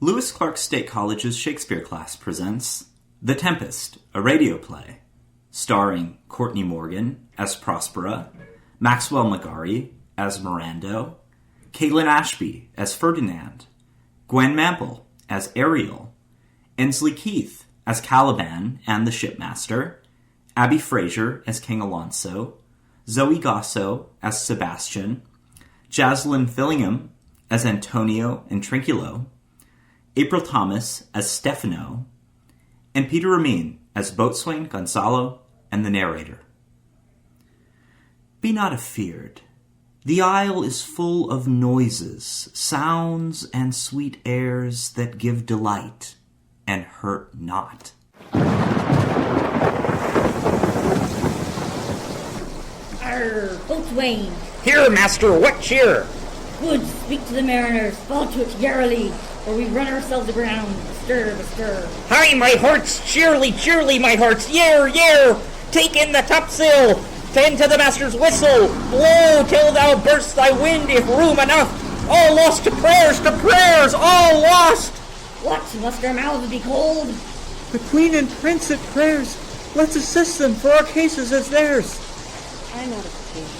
Lewis Clark State College's Shakespeare class presents The Tempest, a radio play, starring Courtney Morgan as Prospera, Maxwell McGarry as Mirando, Caitlin Ashby as Ferdinand, Gwen Mample as Ariel, Ensley Keith as Caliban and the Shipmaster, Abby Fraser as King Alonso, Zoe Gosso as Sebastian, Jaslyn Fillingham as Antonio and Trinculo, April Thomas as Stefano, and Peter Ramin as Boatswain, Gonzalo, and the narrator. Be not afeard. The isle is full of noises, sounds, and sweet airs that give delight and hurt not. Arr, Boatswain. Here, master, what cheer? Good, speak to the mariners, fall to it yarily, or we run ourselves aground. Stir, stir. Hi, my hearts, cheerly, cheerly, my hearts, yare, yare! Take in the topsail, tend to the master's whistle, blow till thou burst thy wind, if room enough. All lost to prayers, all lost! What, must our mouths be cold? The Queen and Prince at prayers. Let's assist them, for our cases as theirs. I'm out of patience.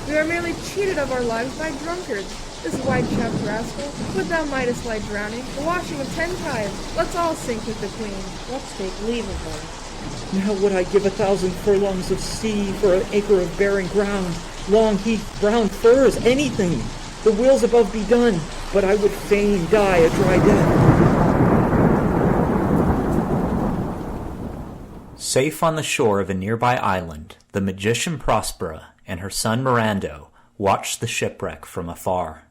We are merely cheated of our lives by drunkards. This white-chapped rascal, would thou mightest lie drowning, the washing of 10 tides. Let's all sink with the Queen. Let's take leave of her. Now would I give 1,000 furlongs of sea for an acre of barren ground, long heath, brown furs, anything. The will's above be done, but I would fain die a dry death. Safe on the shore of a nearby island, the magician Prospera and her son Mirando watched the shipwreck from afar.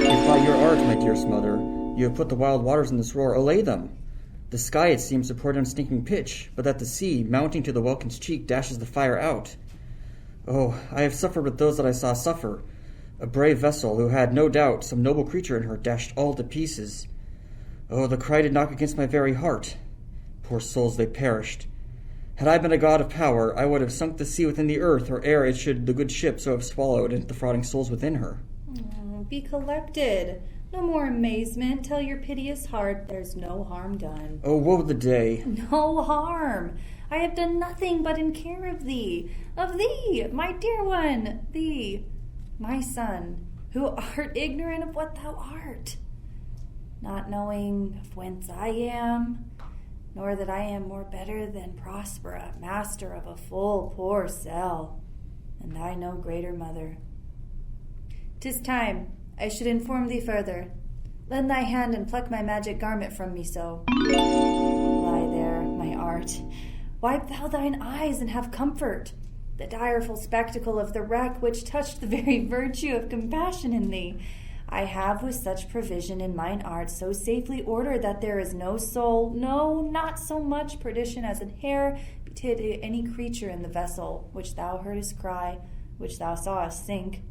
If by your art, my dear smother, you have put the wild waters in this roar, allay them. The sky, it seems, to pour down stinking pitch, but that the sea, mounting to the welkin's cheek, dashes the fire out. Oh, I have suffered with those that I saw suffer. A brave vessel, who had, no doubt, some noble creature in her, dashed all to pieces. Oh, the cry did knock against my very heart. Poor souls, they perished. Had I been a god of power, I would have sunk the sea within the earth, or ere it should the good ship so have swallowed the defrauding souls within her. Oh, be collected. No more amazement. Tell your piteous heart there's no harm done. Oh, woe the day. No harm. I have done nothing but in care of thee, my dear one, thee, my son, who art ignorant of what thou art, not knowing of whence I am, nor that I am more better than Prospera, master of a full poor cell, and thy no greater mother. 'Tis time I should inform thee further. Lend thy hand and pluck my magic garment from me so. Lie there, my art. Wipe thou thine eyes and have comfort. The direful spectacle of the wreck which touched the very virtue of compassion in thee, I have with such provision in mine art so safely ordered that there is no soul, no, not so much perdition as an hair, betid any creature in the vessel which thou heardest cry, which thou sawest sink.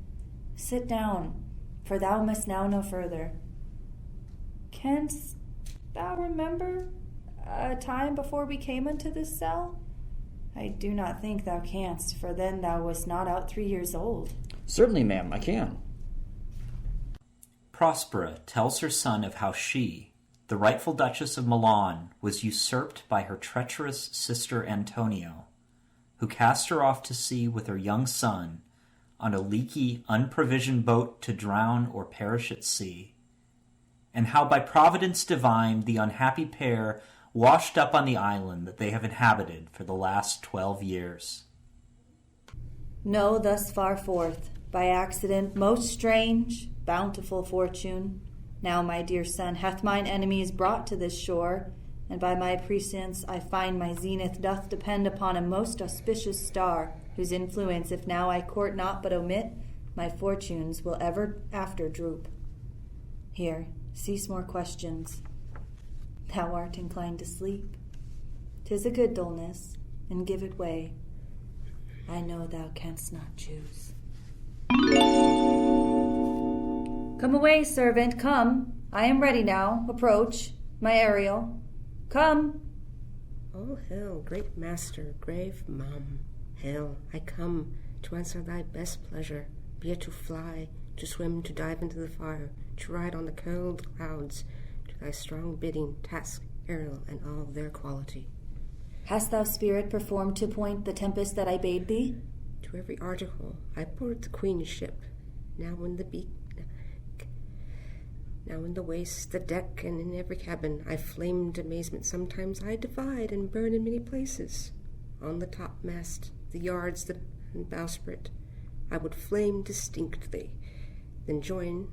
Sit down, for thou must now no further. Canst thou remember a time before we came unto this cell? I do not think thou canst, for then thou wast not out 3 years old. Certainly, ma'am, I can. Prospera tells her son of how she, the rightful Duchess of Milan, was usurped by her treacherous sister Antonio, who cast her off to sea with her young son on a leaky, unprovisioned boat to drown or perish at sea, and how by providence divine the unhappy pair washed up on the island that they have inhabited for the last 12 years. Know thus far forth, by accident most strange, bountiful fortune, now my dear son hath mine enemies brought to this shore, and by my prescience I find my zenith doth depend upon a most auspicious star, whose influence, if now I court not but omit, my fortunes will ever after droop. Here, cease more questions. Thou art inclined to sleep. 'Tis a good dullness, and give it way. I know thou canst not choose. Come away, servant, come. I am ready now. Approach, my Ariel. Come, Oh, hail, great master, grave mum. Hail, I come to answer thy best pleasure, be it to fly, to swim, to dive into the fire, to ride on the cold clouds, to thy strong bidding, task, Ariel, and all their quality. Hast thou, spirit, performed to point the tempest that I bade thee? To every article I board the queen's ship, now in the beak, now in the waist, the deck, and in every cabin I flamed amazement. Sometimes I divide and burn in many places. On the topmast, the yards, and bowsprit, I would flame distinctly, then join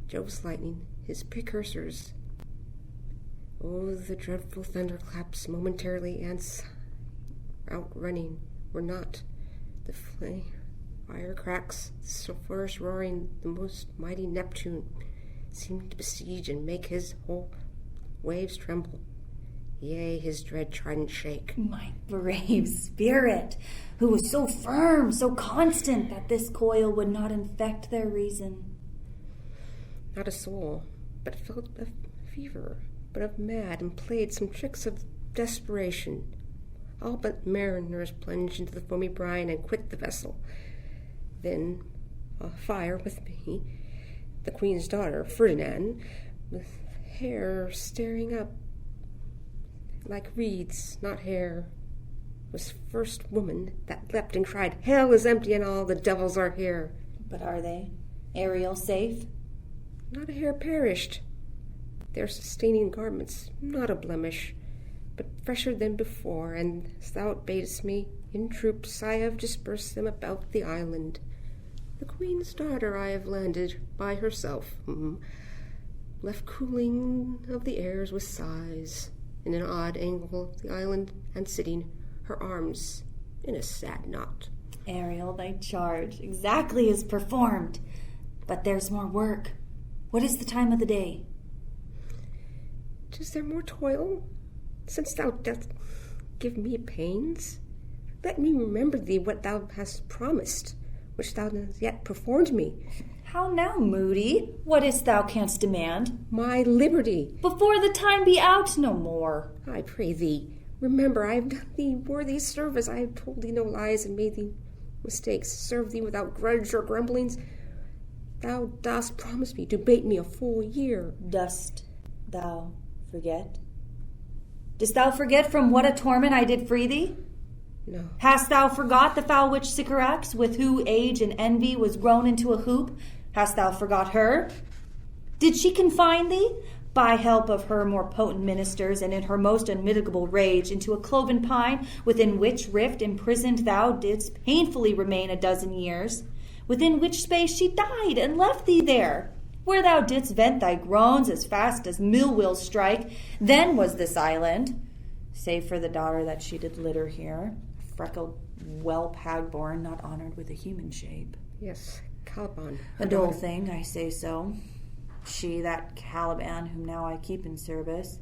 Jove's lightning, his precursors. Oh, the dreadful thunderclaps momentarily and outrunning were not the fire cracks, the sulphurous roaring, the most mighty Neptune seemed to besiege and make his whole waves tremble. Yea, his dread trident shake. My brave spirit, who was so firm, so constant, that this coil would not infect their reason. Not a soul, but felt a fever, but of mad, and played some tricks of desperation. All but mariners plunged into the foamy brine and quit the vessel. Then, fire with me, the queen's daughter, Ferdinand, with hair staring up like reeds, not hair, was first woman that leapt and cried, Hell is empty and all the devils are here. But are they? Ariel safe? Not a hair perished. Their sustaining garments, not a blemish, but fresher than before, and as thou badest me, in troops I have dispersed them about the island. The queen's daughter I have landed by herself, left cooling of the airs with sighs, in an odd angle of the island, and sitting, her arms in a sad knot. Ariel, thy charge exactly is performed, but there's more work. What is the time of the day? Is there more toil? Since thou dost give me pains, let me remember thee what thou hast promised, which thou hast yet performed me. How now, Moody? What is't thou canst demand? My liberty. Before the time be out no more. I pray thee, remember I have done thee worthy service. I have told thee no lies and made thee mistakes, served thee without grudge or grumblings. Thou dost promise me to bait me a full year. Dost thou forget? Dost thou forget from what a torment I did free thee? No. Hast thou forgot the foul witch Sycorax, with who age and envy was grown into a hoop? Hast thou forgot her? Did she confine thee, by help of her more potent ministers, and in her most unmitigable rage, into a cloven pine, within which rift imprisoned thou didst painfully remain a dozen years, within which space she died and left thee there, where thou didst vent thy groans as fast as mill wheels strike? Then was this island, save for the daughter that she did litter here, a freckled whelp hag-born, not honored with a human shape. Yes, Caliban. A dull thing, I say so. She, that Caliban, whom now I keep in service.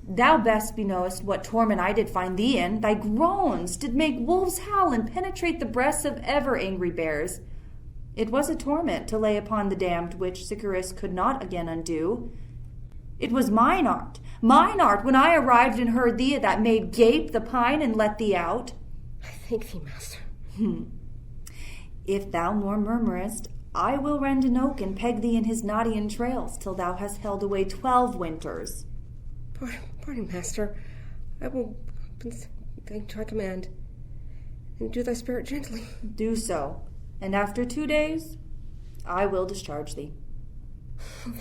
Thou best beknowest what torment I did find thee in. Thy groans did make wolves howl and penetrate the breasts of ever angry bears. It was a torment to lay upon the damned which Sycorax could not again undo. It was mine art, when I arrived and heard thee, that made gape the pine and let thee out. I thank thee, master. If thou more murmurest, I will rend an oak and peg thee in his knotty entrails till thou hast held away 12 winters. Pardon, master. I will thank thy command, and do thy spirit gently. Do so, and after 2 days, I will discharge thee.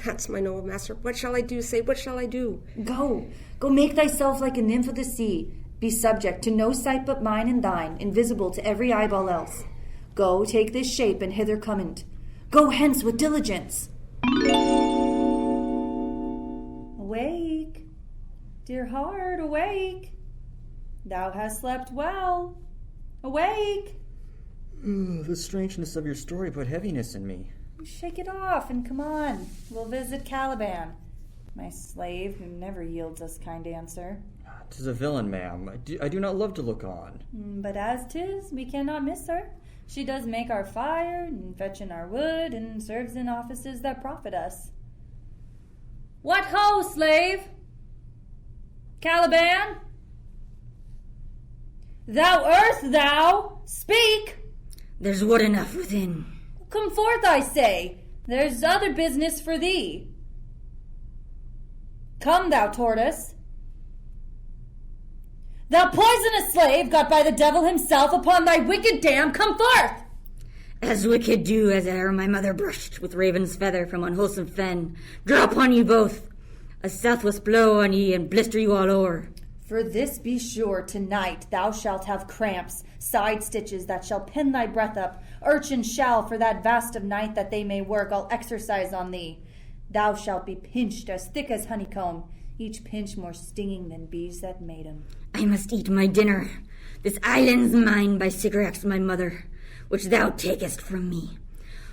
That's my noble master. What shall I do? Say, what shall I do? Go make thyself like a nymph of the sea. Be subject to no sight but mine and thine, invisible to every eyeball else. Go, take this shape, and hither comint. Go hence with diligence. Awake, dear heart, awake. Thou hast slept well. Awake. The strangeness of your story put heaviness in me. Shake it off and come on. We'll visit Caliban, my slave who never yields us kind answer. 'Tis a villain, ma'am. I do not love to look on. But as 'tis, we cannot miss her. She does make our fire, and fetch in our wood, and serves in offices that profit us. What ho, slave? Caliban? Thou earth, thou! Speak! There's wood enough within. Come forth, I say. There's other business for thee. Come, thou tortoise. Thou poisonous slave, got by the devil himself upon thy wicked dam, come forth! As wicked do as e'er my mother brushed with raven's feather from unwholesome fen, draw upon you both, a southwest blow on ye and blister you all o'er. For this be sure, tonight thou shalt have cramps, side stitches that shall pin thy breath up. Urchins shall, for that vast of night that they may work, all exercise on thee. Thou shalt be pinched as thick as honeycomb, each pinch more stinging than bees that made 'em. I must eat my dinner. This island's mine by Sycorax my mother, which thou takest from me.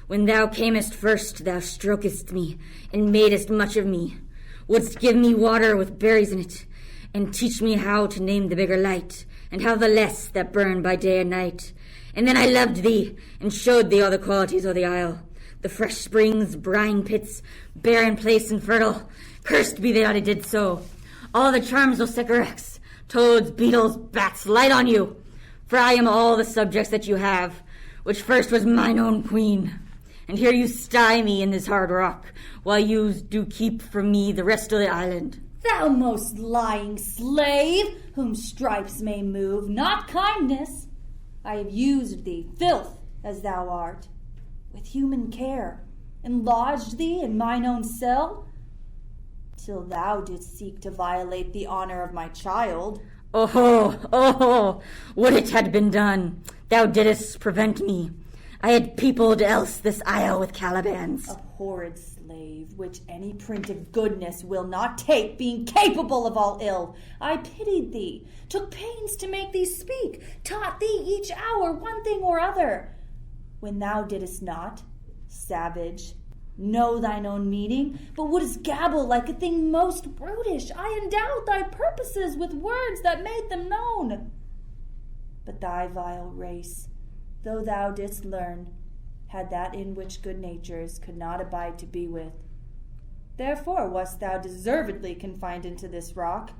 When thou camest first, thou strokest me, and madest much of me. Wouldst give me water with berries in it, and teach me how to name the bigger light, and how the less that burn by day and night. And then I loved thee, and showed thee all the qualities of the isle, the fresh springs, brine pits, barren place and fertile. Cursed be they that I did so. All the charms of Sycorax, toads, beetles, bats, light on you, for I am all the subjects that you have, which first was mine own queen. And here you sty me in this hard rock, while you do keep from me the rest of the island. Thou most lying slave, whom stripes may move, not kindness. I have used thee, filth as thou art, with human care, and lodged thee in mine own cell, till thou didst seek to violate the honor of my child. Oh, would it had been done. Thou didst prevent me. I had peopled else this isle with Calibans. A horrid slave, which any print of goodness will not take, being capable of all ill. I pitied thee, took pains to make thee speak, taught thee each hour one thing or other. When thou didst not, savage, know thine own meaning, but wouldst gabble like a thing most brutish, I endowed thy purposes with words that made them known. But thy vile race, though thou didst learn, had that in which good natures could not abide to be with. Therefore wast thou deservedly confined into this rock,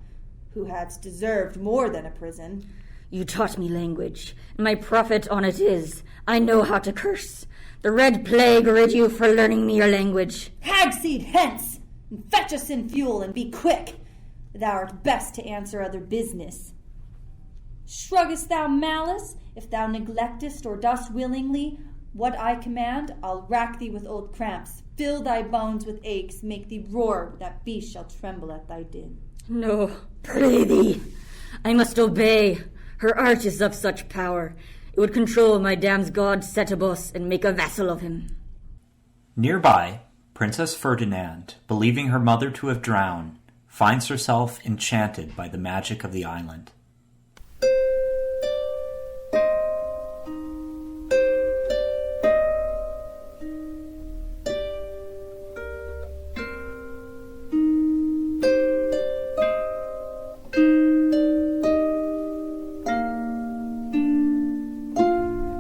who hadst deserved more than a prison. You taught me language, and my profit on it is, I know how to curse. The red plague rid you for learning me your language. Hagseed, hence, and fetch us in fuel, and be quick. Thou art best to answer other business. Shruggest thou malice? If thou neglectest or dost willingly what I command, I'll rack thee with old cramps, fill thy bones with aches, make thee roar that beast shall tremble at thy din. No, pray thee, I must obey. Her art is of such power, it would control my dam's god Setebos and make a vassal of him. Nearby, Princess Ferdinand, believing her mother to have drowned, finds herself enchanted by the magic of the island.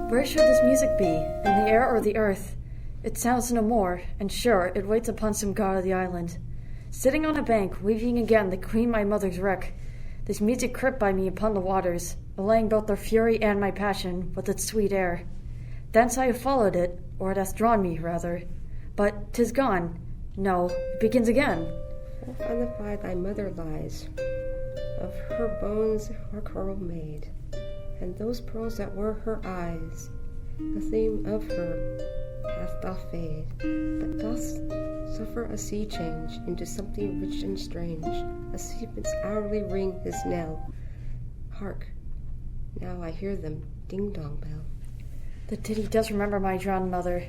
Where should this music be? In the air or the earth? It sounds no more, and sure, it waits upon some god of the island. Sitting on a bank, weaving again the queen my mother's wreck, this music crept by me upon the waters, allaying both their fury and my passion with its sweet air. Thence I have followed it, or it hath drawn me, rather. But 'tis gone. No, it begins again. Off on the fire thy mother lies, of her bones her coral made, and those pearls that were her eyes, the theme of her hath doth fade, but doth suffer a sea change into something rich and strange, as seaman's hourly ring his knell. Hark, now I hear them, ding-dong bell. The ditty does remember my drowned mother.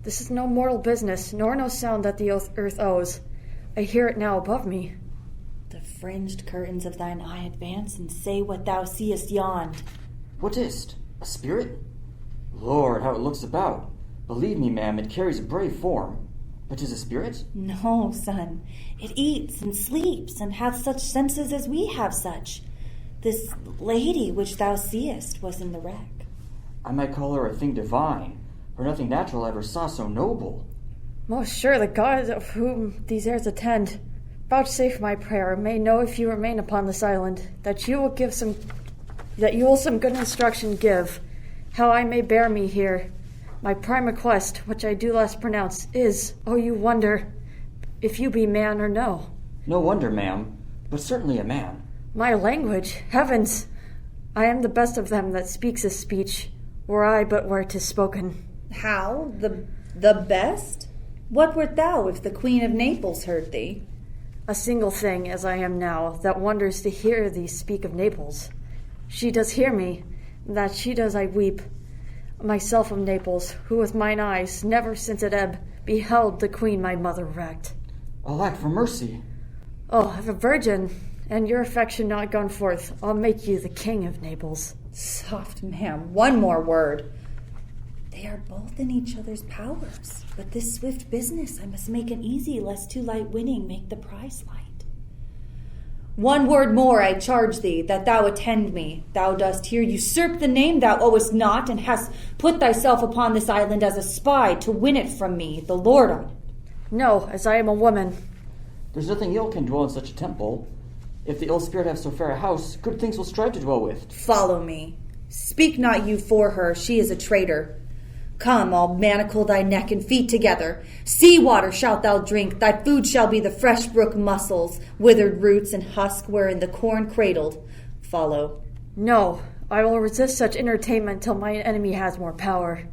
This is no mortal business, nor no sound that the earth owes. I hear it now above me. The fringed curtains of thine eye advance, and say what thou seest yond. What is't? A spirit? Lord, how it looks about. Believe me, ma'am, it carries a brave form. But 'tis a spirit? No, son. It eats and sleeps, and hath such senses as we have such. This lady which thou seest was in the wreck. I might call her a thing divine, for nothing natural ever saw so noble. Most sure the god of whom these airs attend. Vouchsafe my prayer, may know if you remain upon this island, that you will some good instruction give, how I may bear me here. My prime request, which I do less pronounce, is, oh, you wonder, if you be man or no. No wonder, ma'am, but certainly a man. My language, heavens! I am the best of them that speaks this speech, were I but were 'tis spoken. How? The best? What wert thou if the Queen of Naples heard thee? A single thing, as I am now, that wonders to hear thee speak of Naples. She does hear me, that she does I weep. Myself of Naples, who with mine eyes, never since at ebb, beheld the Queen my mother wrecked. Alack for mercy! Oh, if a virgin, and your affection not gone forth, I'll make you the king of Naples. Soft, ma'am, one more word. They are both in each other's powers, but this swift business I must make an easy, lest too light winning make the prize light. One word more I charge thee, that thou attend me. Thou dost here usurp the name thou owest not, and hast put thyself upon this island as a spy to win it from me, the lord on it. No, as I am a woman. There's nothing ill can dwell in such a temple. If the ill spirit have so fair a house, good things will strive to dwell with. Follow me. Speak not you for her, she is a traitor. Come, I'll manacle thy neck and feet together. Sea water shalt thou drink, thy food shall be the fresh brook mussels, withered roots and husk wherein the corn cradled. Follow. No, I will resist such entertainment till my enemy has more power.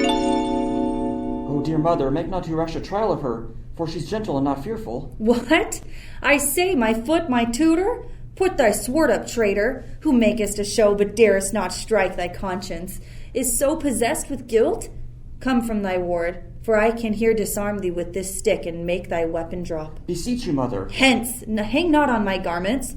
Oh, dear mother, make not too rash a trial of her, for she's gentle and not fearful. What? I say, my foot, my tutor? Put thy sword up, traitor, who makest a show but darest not strike thy conscience. Is so possessed with guilt? Come from thy ward, for I can here disarm thee with this stick and make thy weapon drop. Beseech you, mother. Hence, hang not on my garments.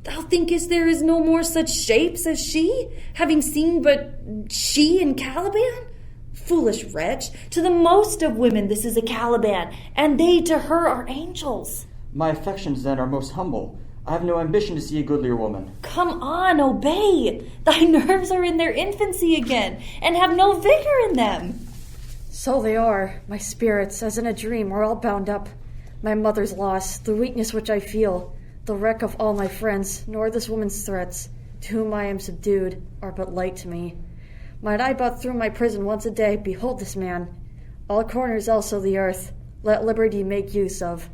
Thou thinkest there is no more such shapes as she, having seen but she in Caliban? Foolish wretch, to the most of women this is a Caliban, and they to her are angels. My affections, then, are most humble. I have no ambition to see a goodlier woman. Come on, obey. Thy nerves are in their infancy again, and have no vigor in them. So they are. My spirits, as in a dream, are all bound up. My mother's loss, the weakness which I feel, the wreck of all my friends, nor this woman's threats, to whom I am subdued, are but light to me. Might I but through my prison once a day behold this man, all corners also the earth, let liberty make use of.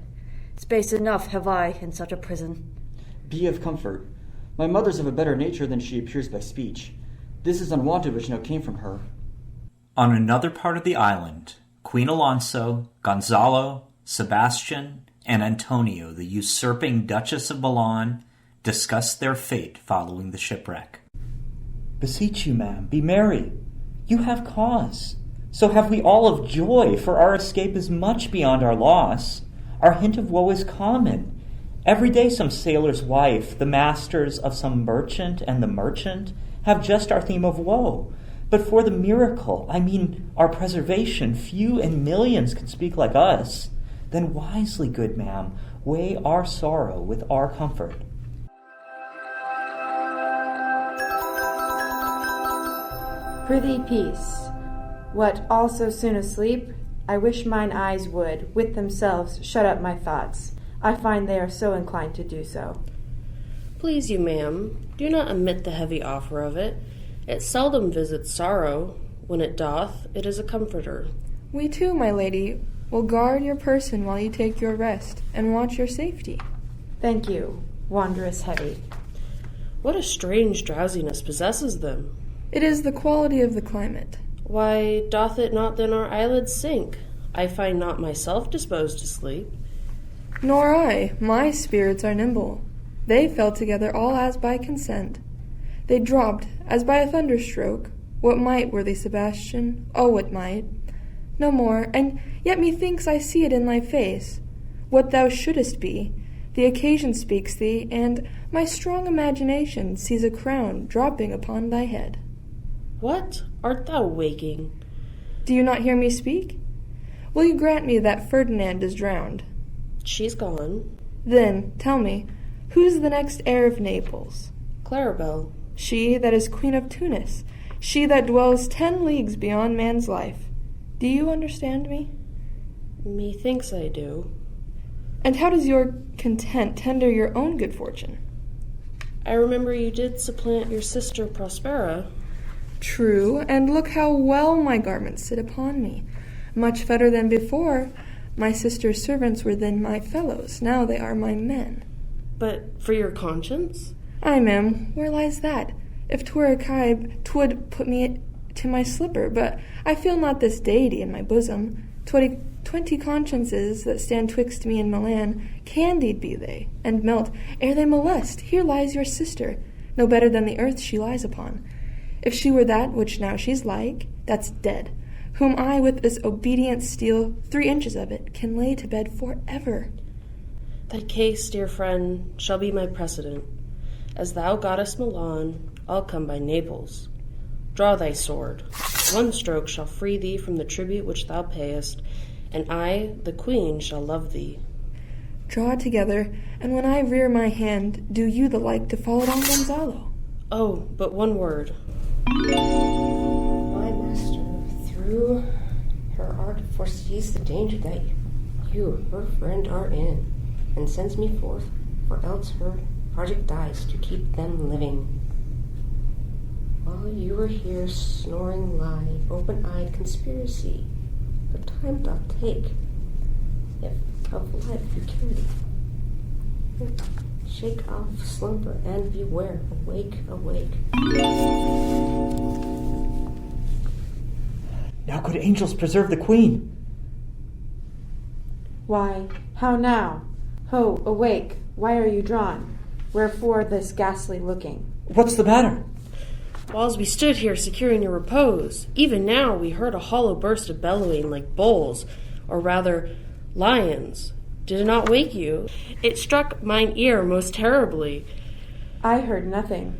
Space enough have I in such a prison. Be of comfort. My mother's of a better nature than she appears by speech. This is unwonted which now came from her. On another part of the island, Queen Alonso, Gonzalo, Sebastian, and Antonio, the usurping Duchess of Milan, discussed their fate following the shipwreck. Beseech you, ma'am, be merry. You have cause. So have we all of joy, for our escape is much beyond our loss. Our hint of woe is common. Every day some sailor's wife, the masters of some merchant, and the merchant have just our theme of woe. But for the miracle, I mean our preservation, few in millions can speak like us. Then wisely, good ma'am, weigh our sorrow with our comfort. Prithee, peace. What, all so soon asleep? I wish mine eyes would, with themselves, shut up my thoughts. I find they are so inclined to do so. Please you, ma'am, do not omit the heavy offer of it. It seldom visits sorrow. When it doth, it is a comforter. We too, my lady, will guard your person while you take your rest, and watch your safety. Thank you, wondrous heavy. What a strange drowsiness possesses them. It is the quality of the climate. Why, doth it not then our eyelids sink? I find not myself disposed to sleep. Nor I. My spirits are nimble. They fell together all as by consent. They dropped, as by a thunderstroke. What might, worthy Sebastian? Oh, what might? No more, and yet methinks I see it in thy face. What thou shouldest be. The occasion speaks thee, and my strong imagination sees a crown dropping upon thy head. What? Art thou waking? Do you not hear me speak? Will you grant me that Ferdinand is drowned? She's gone. Then, tell me, who's the next heir of Naples? Claribel. She that is Queen of Tunis. She that dwells 10 leagues beyond man's life. Do you understand me? Methinks I do. And how does your content tender your own good fortune? I remember you did supplant your sister Prospera. True, and look how well my garments sit upon me. Much better than before. My sister's servants were then my fellows, now they are my men. But for your conscience? Ay, ma'am, where lies that? If 'twere a kibe, 'twould put me to my slipper, but I feel not this deity in my bosom. 20 consciences that stand twixt me and Milan, candied be they, and melt ere they molest. Here lies your sister, no better than the earth she lies upon. If she were that which now she's like, that's dead, whom I with this obedient steel, 3 inches of it, can lay to bed for ever. Thy case, dear friend, shall be my precedent. As thou gottest Milan, I'll come by Naples. Draw thy sword. 1 stroke shall free thee from the tribute which thou payest, and I, the queen, shall love thee. Draw together, and when I rear my hand, do you the like to follow on Gonzalo. Oh, but 1 word. My master, through her art, foresees the danger that you, her friend, are in, and sends me forth, for else her project dies to keep them living. While you are here snoring lie, open-eyed conspiracy, the time doth take, if of life you carry. Shake off slumber and beware, awake, awake. Now good angels preserve the queen. Why, how now? Ho, awake, why are you drawn? Wherefore this ghastly looking? What's the matter? Whiles we stood here securing your repose, even now we heard a hollow burst of bellowing like bulls, or rather, lions. Did it not wake you? It struck mine ear most terribly. I heard nothing.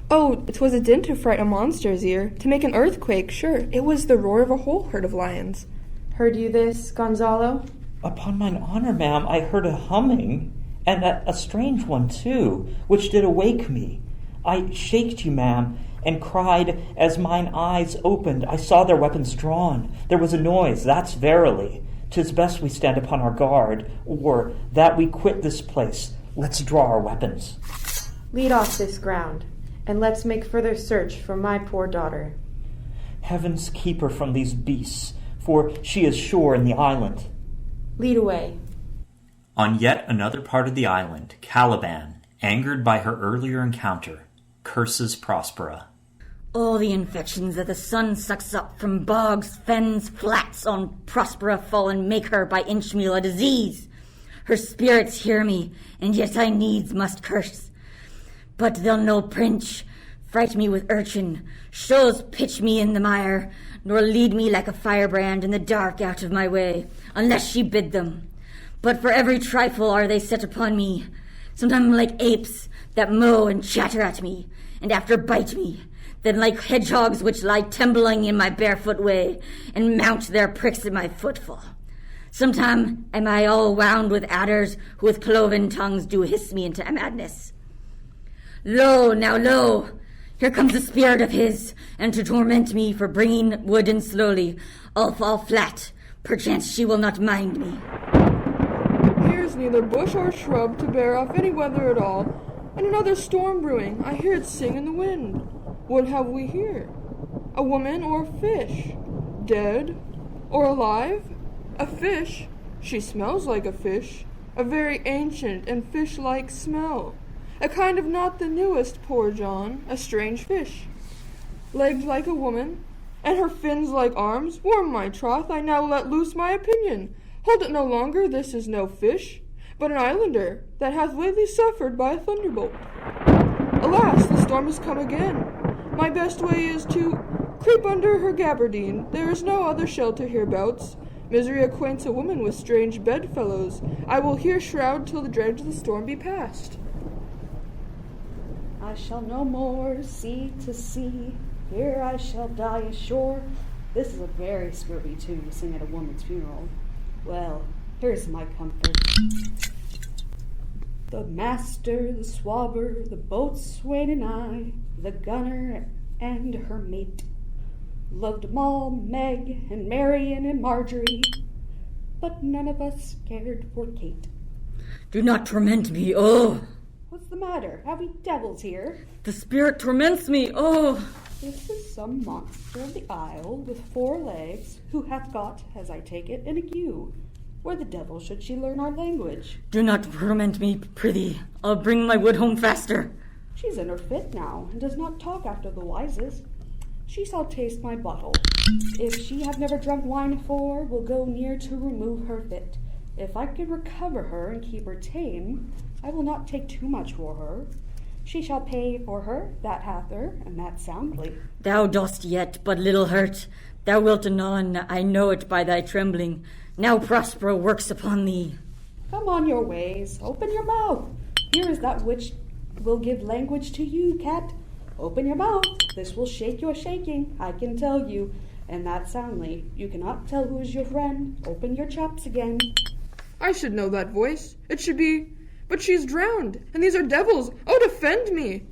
Oh, 'twas a din to fright a monster's ear, to make an earthquake, sure. It was the roar of a whole herd of lions. Heard you this, Gonzalo? Upon mine honor, ma'am, I heard a humming, and a strange one, too, which did awake me. I shaked you, ma'am, and cried, as mine eyes opened, I saw their weapons drawn. There was a noise, that's verily. 'Tis best we stand upon our guard, or that we quit this place. Let's draw our weapons. Lead off this ground, and let's make further search for my poor daughter. Heavens keep her from these beasts, for she is sure in the island. Lead away. On yet another part of the island, Caliban, angered by her earlier encounter, curses Prospera. All the infections that the sun sucks up from bogs, fens, flats on Prospera fall and make her by inchmeal a disease. Her spirits hear me, and yet I needs must curse. But they'll no prince fright me with urchin, shows pitch me in the mire, nor lead me like a firebrand in the dark out of my way, unless she bid them. But for every trifle are they set upon me, sometimes like apes that mow and chatter at me, and after bite me, then like hedgehogs which lie trembling in my barefoot way, and mount their pricks in my footfall. Sometime am I all wound with adders, who with cloven tongues do hiss me into madness. Lo, now lo, here comes a spirit of his, and to torment me for bringing wood in slowly, I'll fall flat, perchance she will not mind me. Here's neither bush or shrub to bear off any weather at all, and another storm brewing, I hear it sing in the wind. What have we here? A woman or a fish? Dead? Or alive? A fish? She smells like a fish. A very ancient and fish-like smell. A kind of not the newest, poor John, a strange fish. Legs like a woman, and her fins like arms. Warm my troth, I now let loose my opinion. Hold it no longer, this is no fish, but an islander that hath lately suffered by a thunderbolt. Alas, the storm has come again. My best way is to creep under her gabardine. There is no other shelter hereabouts. Misery acquaints a woman with strange bedfellows. I will here shroud till the dregs of the storm be past. I shall no more sea to sea, here I shall die ashore. This is a very scurvy tune to sing at a woman's funeral. Well, here's my comfort. The master, the swabber, the boatswain and I, the gunner and her mate, loved Moll, Meg, and Marian and Marjorie, but none of us cared for Kate. Do not torment me, oh! What's the matter? Have we devils here? The spirit torments me, oh! This is some monster of the isle with 4 legs, who hath got, as I take it, an ague. Where the devil should she learn our language? Do not torment me, prithee. I'll bring my wood home faster. She's in her fit now, and does not talk after the wisest. She shall taste my bottle. If she have never drunk wine afore, will go near to remove her fit. If I can recover her and keep her tame, I will not take too much for her. She shall pay for her that hath her, and that soundly. Thou dost yet but little hurt. Thou wilt anon, I know it by thy trembling. Now Prospero works upon thee. Come on your ways, open your mouth. Here is that which will give language to you, cat. Open your mouth. This will shake your shaking, I can tell you, and that soundly. You cannot tell who is your friend. Open your chops again. I should know that voice. It should be... But she is drowned, and these are devils. Oh, defend me!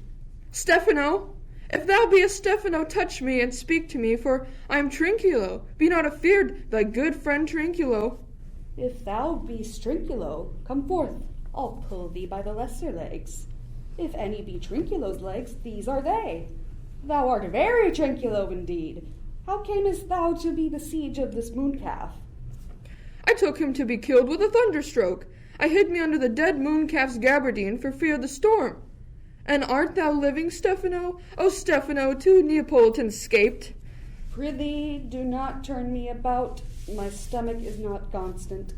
Stefano! If thou be a Stefano, touch me and speak to me, for I am Trinculo. Be not afeard, thy good friend Trinculo. If thou be Trinculo, come forth. I'll pull thee by the lesser legs. If any be Trinculo's legs, these are they. Thou art very Trinculo indeed. How camest thou to be the siege of this mooncalf? I took him to be killed with a thunderstroke. I hid me under the dead mooncalf's gabardine for fear of the storm. And art thou living, Stefano? O Stefano, 2 Neapolitans scaped. Prithee, do not turn me about. My stomach is not constant.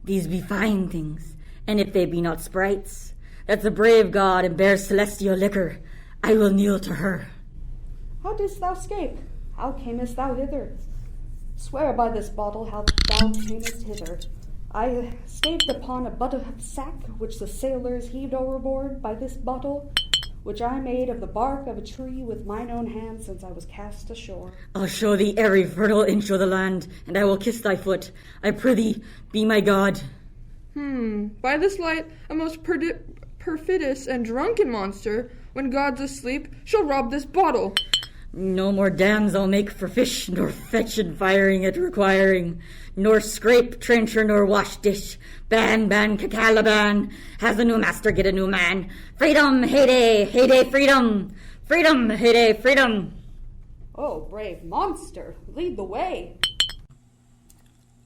These be fine things, and if they be not sprites, that the brave god and bears celestial liquor, I will kneel to her. How didst thou escape? How camest thou hither? Swear by this bottle how thou camest hither. I staved upon a butt sack which the sailors heaved overboard by this bottle, which I made of the bark of a tree with mine own hands since I was cast ashore. I'll show thee every fertile inch of the land, and I will kiss thy foot. I prithee, be my god. By this light, a most perfidious and drunken monster, when God's asleep, shall rob this bottle. No more dams I'll make for fish, nor fetch and firing it requiring, nor scrape, trencher, nor wash dish. Ban, cacalaban, has a new master, get a new man. Freedom, heyday, heyday, freedom. Freedom, heyday, freedom. Oh, brave monster, lead the way.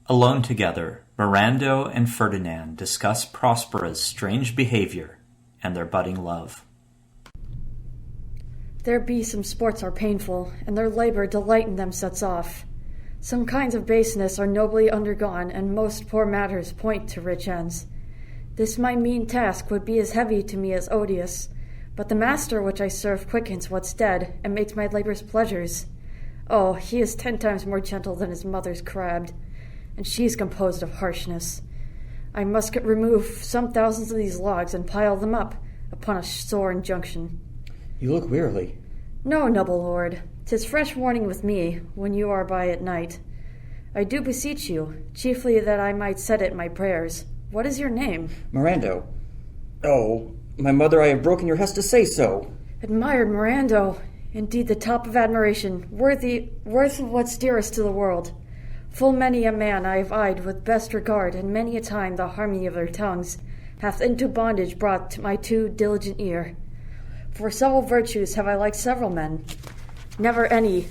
Alone together, Mirando and Ferdinand discuss Prospera's strange behavior and their budding love. There be some sports are painful, and their labor delight in them sets off. Some kinds of baseness are nobly undergone, and most poor matters point to rich ends. This my mean task would be as heavy to me as odious, but the master which I serve quickens what's dead, and makes my labors pleasures. Oh, he is 10 times more gentle than his mother's crabbed, and she's composed of harshness. I must remove some thousands of these logs and pile them up upon a sore injunction. You look wearily. No, noble lord, 'tis fresh warning with me, when you are by at night. I do beseech you, chiefly that I might set it in my prayers. What is your name? Mirando. Oh, my mother, I have broken your hest to say so. Admired Mirando, indeed the top of admiration, worth of what's dearest to the world. Full many a man I have eyed with best regard, and many a time the harmony of their tongues hath into bondage brought to my too diligent ear. For several virtues have I liked several men. Never any,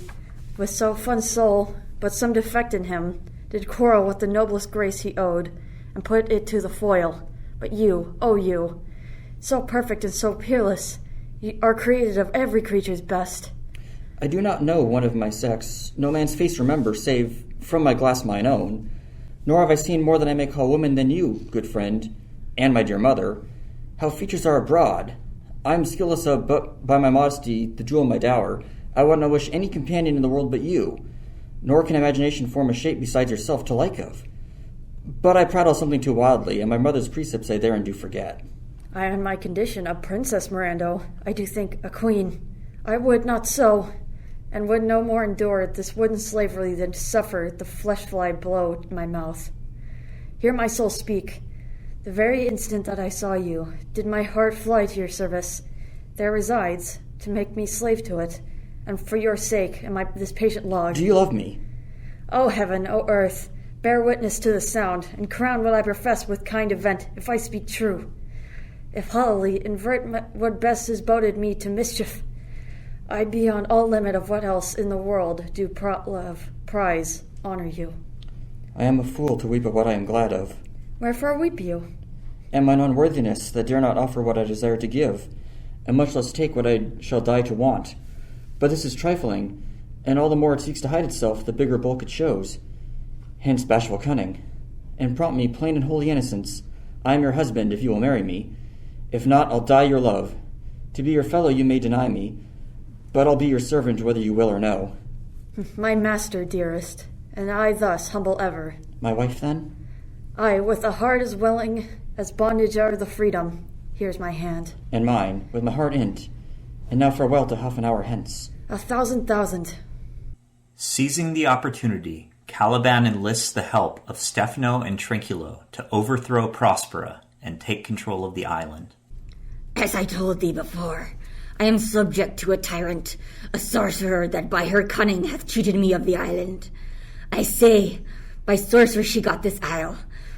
with so fun soul, but some defect in him, did quarrel with the noblest grace he owed, and put it to the foil. But you, oh you, so perfect and so peerless, you are created of every creature's best. I do not know one of my sex, no man's face remember, save from my glass mine own. Nor have I seen more than I may call woman than you, good friend, and my dear mother. How features are abroad. I am skilless of, but by my modesty, the jewel of my dower, I would not wish any companion in the world but you, nor can imagination form a shape besides yourself to like of. But I prattle something too wildly, and my mother's precepts I therein do forget. I am my condition a princess, Mirando, I do think a queen. I would not so, and would no more endure this wooden slavery than to suffer the flesh-fly blow in my mouth. Hear my soul speak. The very instant that I saw you, did my heart fly to your service. There resides, to make me slave to it, and for your sake and this patient log. Do you love me? O heaven, O earth, Bear witness to the sound, and crown what I profess with kind event, if I speak true. If hollowly invert what best is boded me to mischief, I beyond all limit of what else in the world do love, prize, honor you. I am a fool to weep at what I am glad of. Wherefore weep you? And mine unworthiness that dare not offer what I desire to give, and much less take what I shall die to want. But this is trifling, and all the more it seeks to hide itself, the bigger bulk it shows. Hence bashful cunning. And prompt me plain and holy innocence. I am your husband, if you will marry me. If not, I'll die your love. To be your fellow you may deny me, but I'll be your servant whether you will or no. My master, dearest, and I thus humble ever. My wife, then? I, with a heart as willing as bondage are the freedom. Here's my hand. And mine, with my heart in't. And now farewell to half an hour hence. 1,000,000. Seizing the opportunity, Caliban enlists the help of Stefano and Trinculo to overthrow Prospera and take control of the island. As I told thee before, I am subject to a tyrant, a sorcerer that by her cunning hath cheated me of the island. I say, by sorcery she got this isle.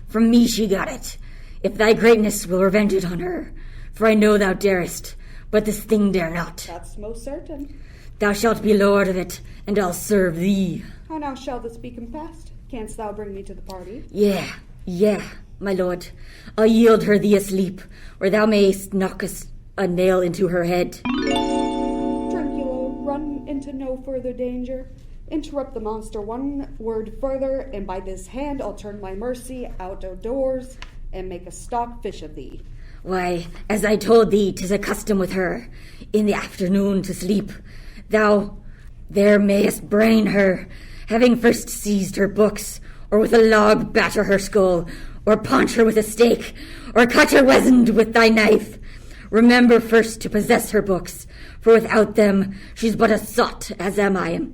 From me she got it. If thy greatness will revenge it on her, for I know thou darest, but this thing dare not. That's most certain. Thou shalt be lord of it, and I'll serve thee. How now shall this be compassed? Canst thou bring me to the party? Yeah, my lord. I'll yield her thee asleep, or thou mayst knock a nail into her head. Trinculo, run into no further danger. Interrupt the monster one word further, and by this hand I'll turn my mercy out of doors and make a stock fish of thee. Why, as I told thee, 'tis a custom with her, in the afternoon to sleep. Thou there mayest brain her, having first seized her books, or with a log batter her skull, or paunch her with a stake, or cut her weasand with thy knife. Remember first to possess her books, for without them she's but a sot, as am I.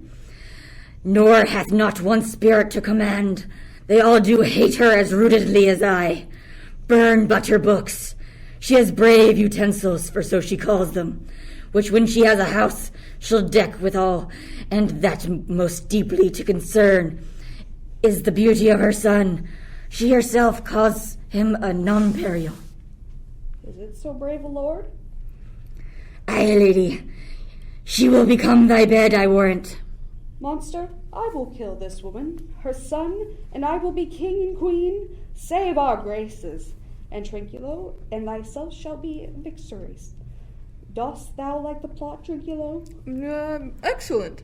Nor hath not one spirit to command. They all do hate her as rootedly as I. Burn but her books. She has brave utensils, for so she calls them, which when she has a house she'll deck withal, and that most deeply to concern is the beauty of her son. She herself calls him a non-burial. Is it so brave a lord? Aye, lady. She will become thy bed, I warrant. Monster, I will kill this woman, her son, and I will be king and queen. Save our graces. And Trinculo and thyself shall be victorious. Dost thou like the plot, Trinculo? Excellent.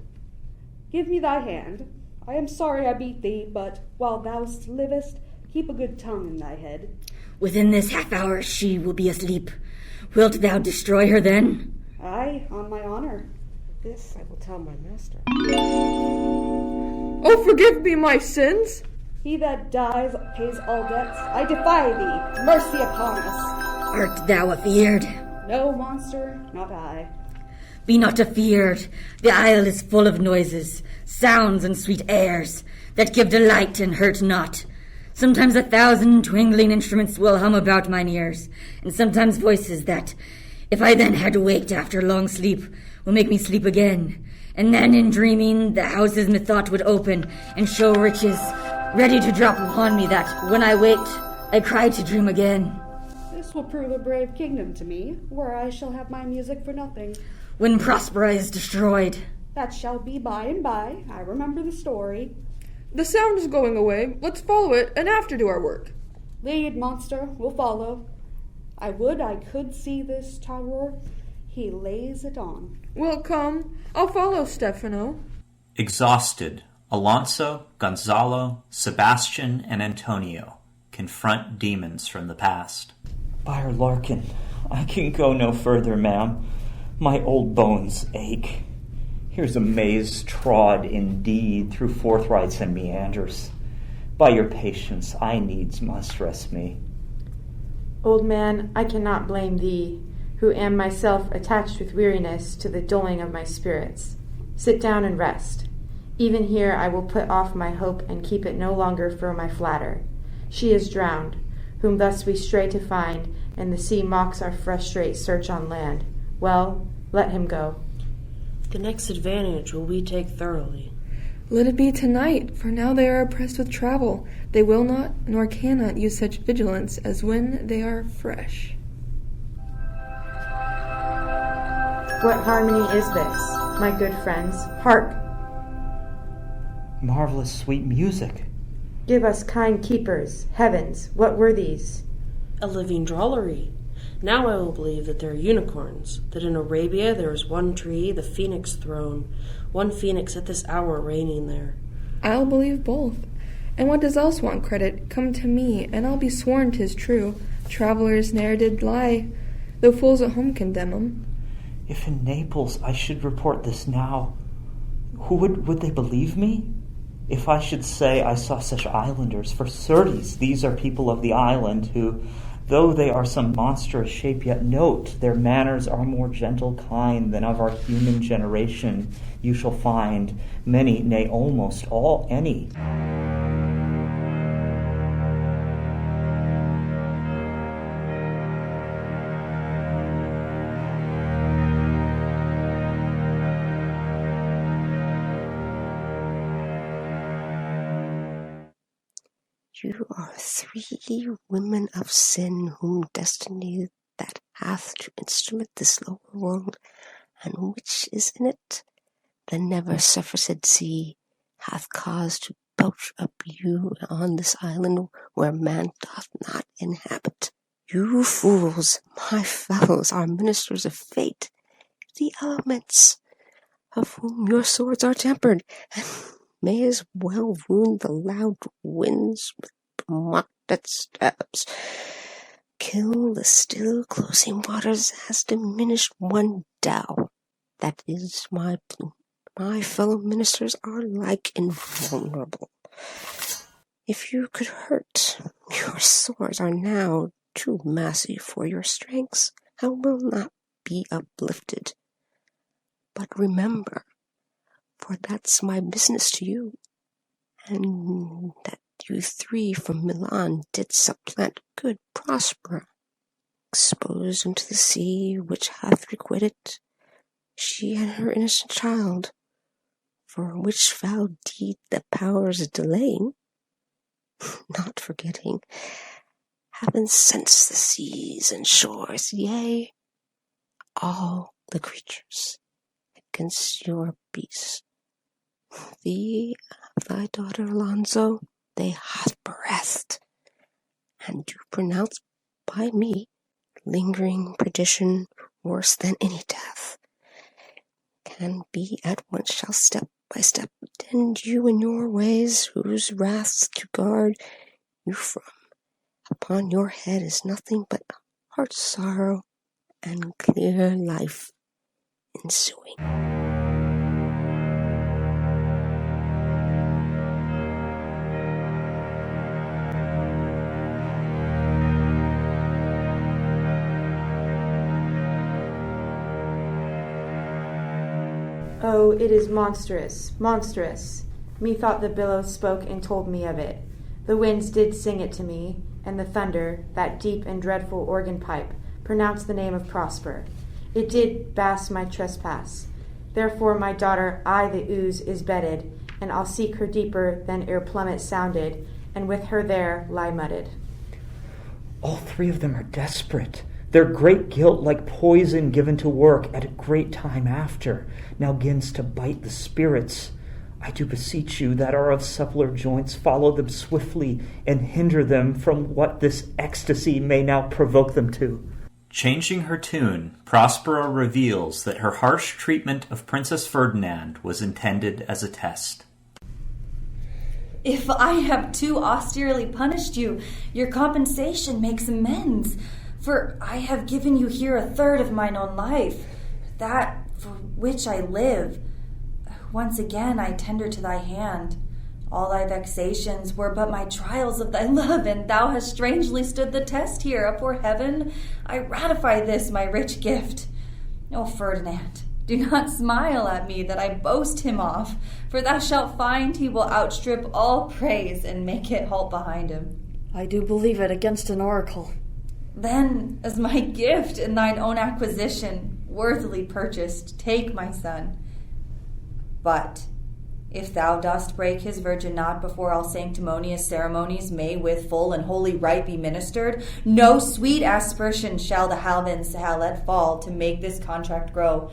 Give me thy hand. I am sorry I beat thee, but while thou livest, keep a good tongue in thy head. Within this half hour she will be asleep. Wilt thou destroy her then? Aye, on my honor. This I will tell my master. Oh, forgive me my sins. He that dies pays all debts. I defy thee. Mercy upon us. Art thou afeard? No, monster, not I. Be not afeard. The isle is full of noises, sounds and sweet airs, that give delight and hurt not. Sometimes 1,000 twingling instruments will hum about mine ears, and sometimes voices that, if I then had waked after long sleep, will make me sleep again. And then in dreaming, the houses methought would open and show riches, ready to drop upon me that, when I waked, I cried to dream again. This will prove a brave kingdom to me, where I shall have my music for nothing. When Prospera is destroyed. That shall be by and by. I remember the story. The sound is going away. Let's follow it, and after do our work. Lead, monster. We'll follow. I would I could see this tower. He lays it on. Well, come. I'll follow Stefano. Exhausted, Alonso, Gonzalo, Sebastian, and Antonio confront demons from the past. Byre Larkin, I can go no further, ma'am. My old bones ache. Here's a maze trod indeed through forthrights and meanders. By your patience, I needs must rest me. Old man, I cannot blame thee, who am myself attached with weariness to the dulling of my spirits. Sit down and rest. Even here I will put off my hope and keep it no longer for my flatter. She is drowned, whom thus we stray to find, and the sea mocks our frustrate search on land. Well, let him go. The next advantage will we take thoroughly. Let it be tonight, for now they are oppressed with travel. They will not, nor cannot use such vigilance as when they are fresh. What harmony is this, my good friends? Hark! Marvelous sweet music. Give us kind keepers. Heavens, what were these? A living drollery. Now I will believe that there are unicorns, that in Arabia there is one tree, the phoenix throne, one phoenix at this hour reigning there. I'll believe both. And what does else want credit? Come to me, and I'll be sworn 'tis true. Travelers ne'er did lie, though fools at home condemn 'em. If in Naples I should report this now, would they believe me? If I should say I saw such islanders, for certes these are people of the island who, though they are some monstrous shape, yet note their manners are more gentle kind than of our human generation you shall find many, nay almost all any. You are 3 women of sin whom destiny that hath to instrument this lower world, and which is in it, the never suffered sea, hath caused to belch up you on this island where man doth not inhabit. You fools, my fellows, are ministers of fate, the elements, of whom your swords are tempered, and may as well wound the loud winds with mock that stabs, kill the still closing waters as diminished one dow. That is my plume. My fellow ministers are like invulnerable. If you could hurt, your swords are now too massy for your strengths, and will not be uplifted. But remember, for that's my business to you, and that you 3 from Milan did supplant good Prospera, exposed into the sea which hath requited she and her innocent child, for which foul deed the powers delaying, not forgetting, have incensed the seas and shores, yea, all the creatures, against your peace. Thee, thy daughter Alonso, they hath breathed, and do pronounce by me lingering perdition worse than any death. Can be at once shall step by step tend you in your ways, whose wraths to guard you from. Upon your head is nothing but heart sorrow and clear life ensuing. Oh, it is monstrous, monstrous. Methought the billows spoke and told me of it. The winds did sing it to me, and the thunder, that deep and dreadful organ pipe, pronounced the name of Prosper. It did bask my trespass. Therefore, my daughter, I the ooze, is bedded, and I'll seek her deeper than ere plummet sounded, and with her there lie mudded. All 3 of them are desperate. Their great guilt, like poison given to work at a great time after, now gins to bite the spirits. I do beseech you that are of suppler joints, follow them swiftly and hinder them from what this ecstasy may now provoke them to. Changing her tune, Prospera reveals that her harsh treatment of Princess Ferdinand was intended as a test. If I have too austerely punished you, your compensation makes amends. For I have given you here 1/3 of mine own life, that for which I live. Once again I tender to thy hand. All thy vexations were but my trials of thy love, and thou hast strangely stood the test here. Afore heaven, I ratify this my rich gift. O Ferdinand, do not smile at me that I boast him off, for thou shalt find he will outstrip all praise and make it halt behind him. I do believe it against an oracle. Then, as my gift and thine own acquisition, worthily purchased, take my son. But If thou dost break his virgin knot before all sanctimonious ceremonies may with full and holy rite be ministered, no sweet aspersion shall the Halvins let fall to make this contract grow,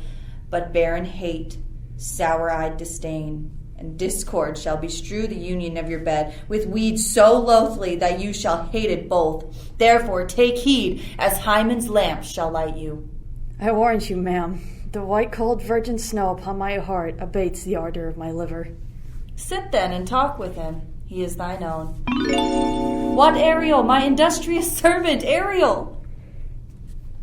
but barren hate, sour-eyed disdain, and discord shall bestrew the union of your bed with weeds so loathly that you shall hate it both. Therefore take heed, as Hymen's lamp shall light you. I warrant you, ma'am. The white cold virgin snow upon my heart abates the ardor of my liver. Sit then and talk with him. He is thine own. What, Ariel, my industrious servant, Ariel?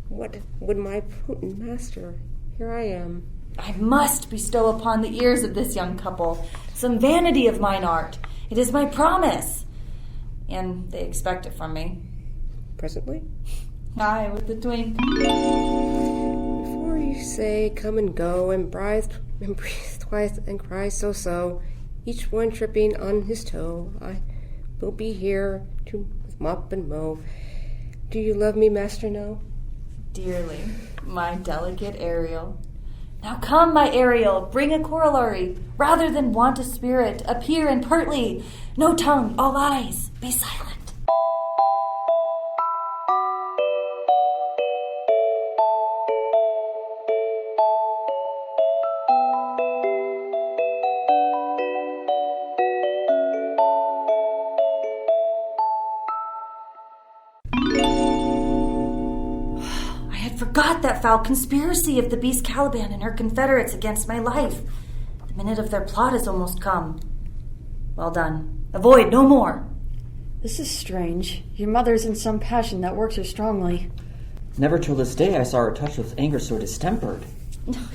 What would my potent master? Here I am. I must bestow upon the ears of this young couple some vanity of mine art. It is my promise. And they expect it from me. Presently? Aye, with the twink. Before you say come and go and breathe twice and cry so, each one tripping on his toe, I will be here to mop and mow. Do you love me, Master No? Dearly, my delicate Ariel. Now come, my Ariel, bring a corollary. Rather than want a spirit, appear and pertly. No tongue, all eyes, be silent. Forgot that foul conspiracy of the beast Caliban and her confederates against my life. The minute of their plot is almost come. Well done. Avoid no more. This is strange. Your mother's in some passion that works her strongly. Never till this day I saw her touched with anger so distempered.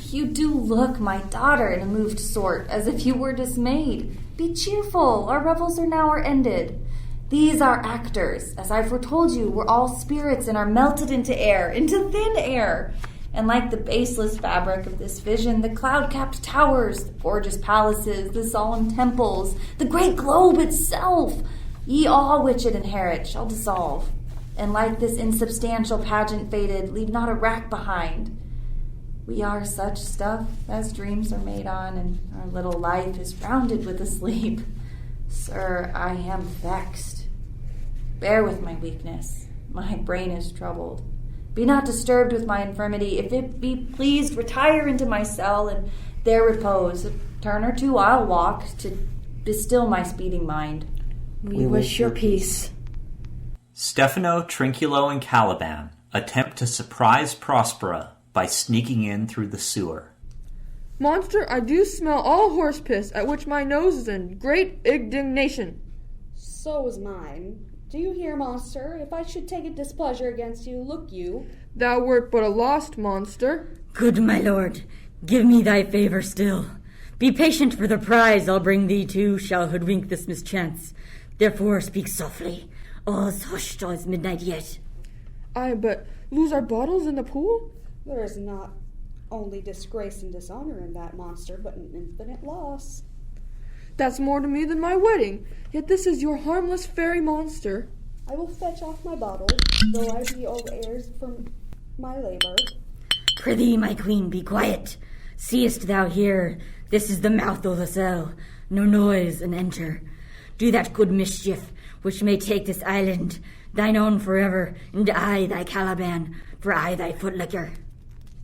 You do look, my daughter, in a moved sort, as if you were dismayed. Be cheerful. Our revels are ended. These are actors. As I foretold you, we're all spirits and are melted into air, into thin air. And like the baseless fabric of this vision, the cloud-capped towers, the gorgeous palaces, the solemn temples, the great globe itself, ye all which it inherit, shall dissolve. And like this insubstantial pageant faded, leave not a rack behind. We are such stuff as dreams are made on, and our little life is rounded with a sleep. Sir, I am vexed. Bear with my weakness. My brain is troubled. Be not disturbed with my infirmity. If it be pleased, retire into my cell and there repose. A turn or two I'll walk to distill my speeding mind. We wish your peace. Stefano, Trinculo, and Caliban attempt to surprise Prospera by sneaking in through the sewer. Monster, I do smell all horse piss, at which my nose is in great indignation. So is mine. Do you hear, monster? If I should take a displeasure against you, look you. Thou wert but a lost monster. Good my lord, give me thy favor still. Be patient, for the prize I'll bring thee too shall hoodwink this mischance. Therefore speak softly. All's hushed, all's midnight yet. Aye, but lose our bottles in the pool? There is not only disgrace and dishonor in that, monster, but an infinite loss. That's more to me than my wedding. Yet this is your harmless fairy monster. I will fetch off my bottle, though I be old heirs from my labor. Prithee, my queen, be quiet. Seest thou here? This is the mouth o' the cell. No noise, and enter. Do that good mischief, which may take this island, thine own forever, and I thy Caliban, for I thy footlicker.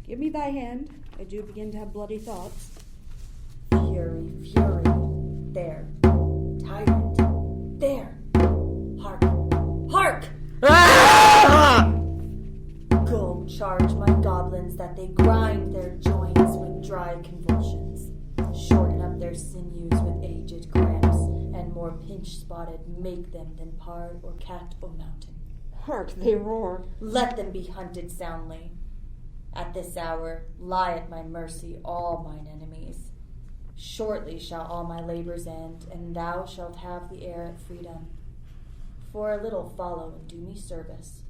Give me thy hand. I do begin to have bloody thoughts. Fury, fury. There. Tyrant. There. Hark. Hark! Ah! Go charge my goblins that they grind their joints with dry convulsions, shorten up their sinews with aged cramps, and more pinch-spotted make them than pard or cat or mountain. Hark, they roar. Let them be hunted soundly. At this hour lie at my mercy all mine enemies. Shortly shall all my labors end, and thou shalt have the air at freedom. For a little follow and do me service.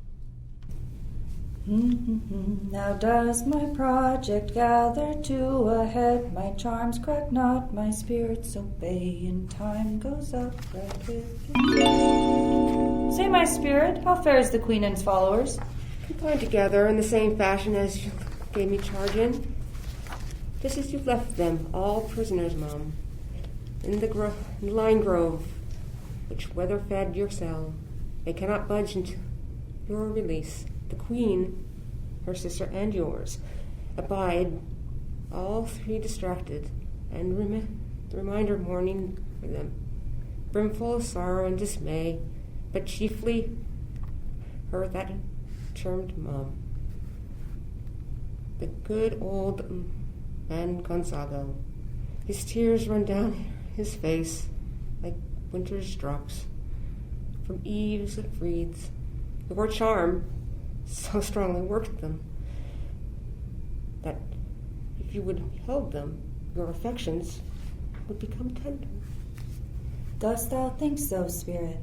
Now does my project gather to a head, my charms crack not, my spirits obey, and time goes up right with you. Say, my spirit, how fares the queen and followers? Confined together in the same fashion as you gave me charge in. Just as you've left them, all prisoners, Mum. in the line grove, which weather-fed your cell. They cannot budge until your release. The queen, her sister, and yours abide, all three distracted, and the reminder mourning for them, brimful of sorrow and dismay, but chiefly her that termed Mom. The good old man Gonzago, his tears run down his face like winter's drops from eaves of reeds. Your charm so strongly worked them that if you would held them, your affections would become tender. Dost thou think so, spirit?